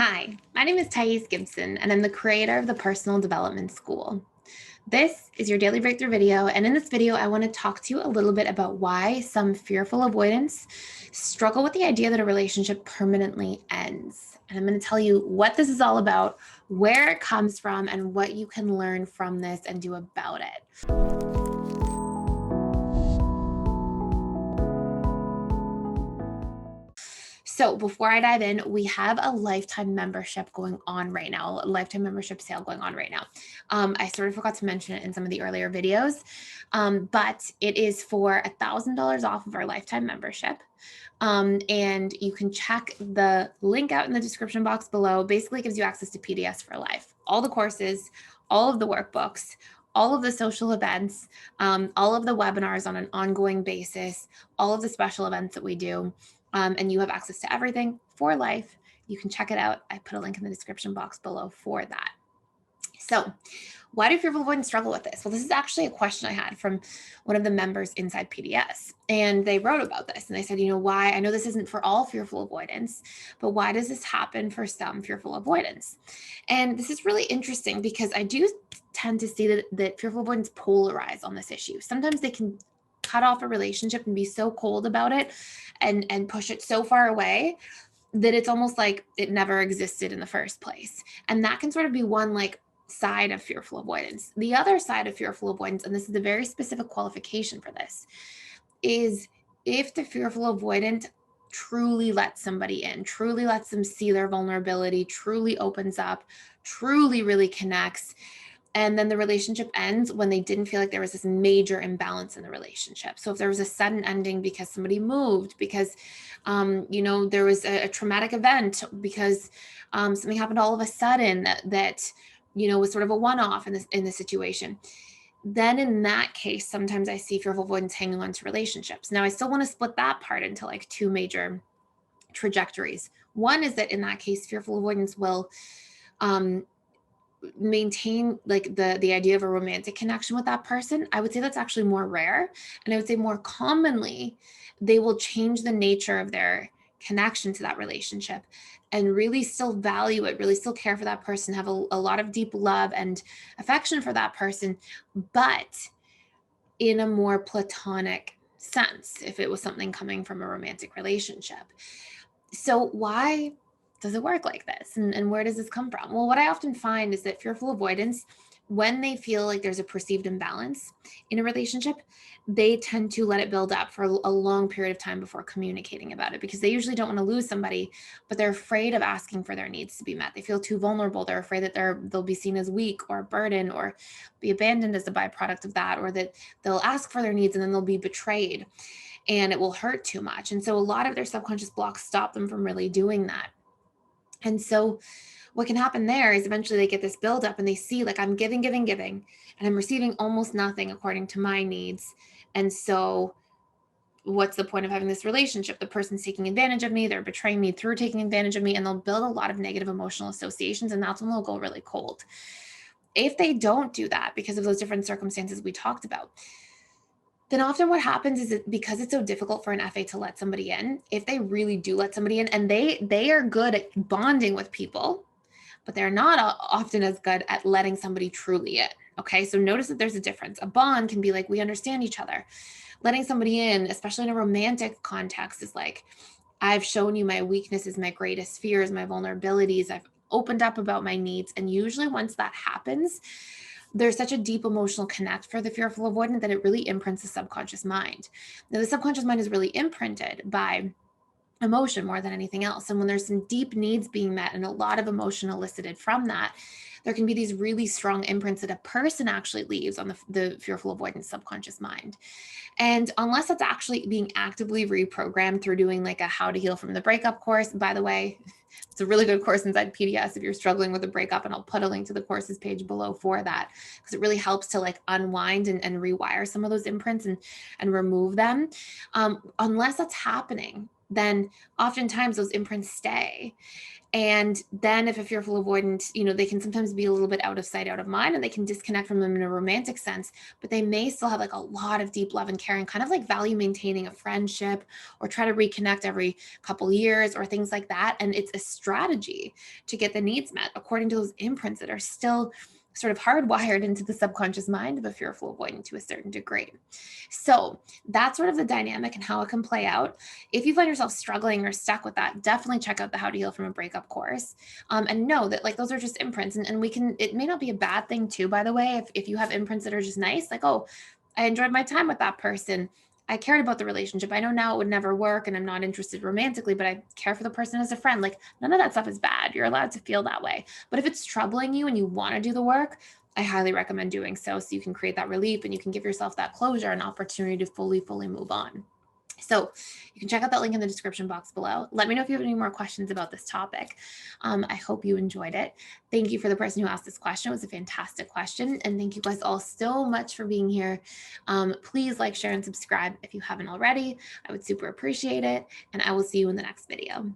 Hi, my name is Gibson, and I'm the creator of the Personal Development School. This is your daily breakthrough video, and in this video, I want to talk to you a little bit about why some fearful avoidants struggle with the idea that a relationship permanently ends. And I'm going to tell you what this is all about, where it comes from, and what you can learn from this and do about it. So before I dive in, we have a lifetime membership going on right now, a lifetime membership sale going on right now. I sort of forgot to mention it in some of the earlier videos, but it is for $1,000 off of our lifetime membership. And you can check the link out in the description box below. Basically, it gives you access to PDFs for life, all the courses, all of the workbooks, all of the social events, all of the webinars on an ongoing basis, all of the special events that we do. And you have access to everything for life. You can check it out. I put a link in the description box below for that. So why do fearful avoidants struggle with this? Well, this is actually a question I had from one of the members inside PDS. And they wrote about this. And they said, why? I know this isn't for all fearful avoidants, but why does this happen for some fearful avoidants? And this is really interesting because I do tend to see that fearful avoidants polarize on this issue. Sometimes they can cut off a relationship and be so cold about it and push it so far away that it's almost like it never existed in the first place. And that can sort of be one side of fearful avoidance. The other side of fearful avoidance, and this is a very specific qualification for this, is if the fearful avoidant truly lets somebody in, truly lets them see their vulnerability, truly opens up, truly really connects, and then the relationship ends when they didn't feel like there was this major imbalance in the relationship. So if there was a sudden ending because somebody moved, because, there was a traumatic event, because something happened all of a sudden that was sort of a one-off in the situation, then in that case, sometimes I see fearful avoidance hanging on to relationships. Now, I still want to split that part into two major trajectories. One is that in that case, fearful avoidance will maintain the idea of a romantic connection with that person. I would say that's actually more rare. And I would say more commonly, they will change the nature of their connection to that relationship and really still value it, really still care for that person, have a lot of deep love and affection for that person, but in a more platonic sense, if it was something coming from a romantic relationship. So why does it work like this? And where does this come from? Well, what I often find is that fearful avoidants, when they feel like there's a perceived imbalance in a relationship, they tend to let it build up for a long period of time before communicating about it, because they usually don't want to lose somebody, but they're afraid of asking for their needs to be met. They feel too vulnerable. They're afraid that they'll be seen as weak or a burden or be abandoned as a byproduct of that, or that they'll ask for their needs and then they'll be betrayed and it will hurt too much. And so a lot of their subconscious blocks stop them from really doing that. And so what can happen there is eventually they get this buildup and they see I'm giving, and I'm receiving almost nothing according to my needs. And so what's the point of having this relationship? The person's taking advantage of me, they're betraying me through taking advantage of me, and they'll build a lot of negative emotional associations, and that's when they'll go really cold. If they don't do that because of those different circumstances we talked about, then often what happens is because it's so difficult for an FA to let somebody in, if they really do let somebody in, and they are good at bonding with people, but they're not often as good at letting somebody truly in. Okay, so notice that there's a difference. A bond can be we understand each other. Letting somebody in, especially in a romantic context, is I've shown you my weaknesses, my greatest fears, my vulnerabilities. I've opened up about my needs. And usually once that happens, there's such a deep emotional connect for the fearful avoidant that it really imprints the subconscious mind. Now, the subconscious mind is really imprinted by emotion more than anything else. And when there's some deep needs being met and a lot of emotion elicited from that, there can be these really strong imprints that a person actually leaves on the fearful avoidant subconscious mind. And unless that's actually being actively reprogrammed through doing a how to heal from the breakup course, by the way, it's a really good course inside PDS if you're struggling with a breakup, and I'll put a link to the courses page below for that, because it really helps to unwind and rewire some of those imprints and remove them. Unless that's happening, then oftentimes those imprints stay. And then if a fearful avoidant, they can sometimes be a little bit out of sight, out of mind, and they can disconnect from them in a romantic sense, but they may still have like a lot of deep love and care and kind of like value maintaining a friendship or try to reconnect every couple years or things like that. And it's a strategy to get the needs met according to those imprints that are still sort of hardwired into the subconscious mind of a fearful avoidant to a certain degree. So that's sort of the dynamic and how it can play out. If you find yourself struggling or stuck with that, definitely check out the How to Heal from a Breakup course. And know that like those are just imprints, and we can, it may not be a bad thing too, by the way, if you have imprints that are just nice, like, oh, I enjoyed my time with that person. I cared about the relationship. I know now it would never work and I'm not interested romantically, but I care for the person as a friend. Like none of that stuff is bad. You're allowed to feel that way. But if it's troubling you and you want to do the work, I highly recommend doing so you can create that relief and you can give yourself that closure and opportunity to fully move on. So you can check out that link in the description box below. Let me know if you have any more questions about this topic. I hope you enjoyed it. Thank you for the person who asked this question. It was a fantastic question. And thank you guys all so much for being here. Please like, share, and subscribe if you haven't already. I would super appreciate it. And I will see you in the next video.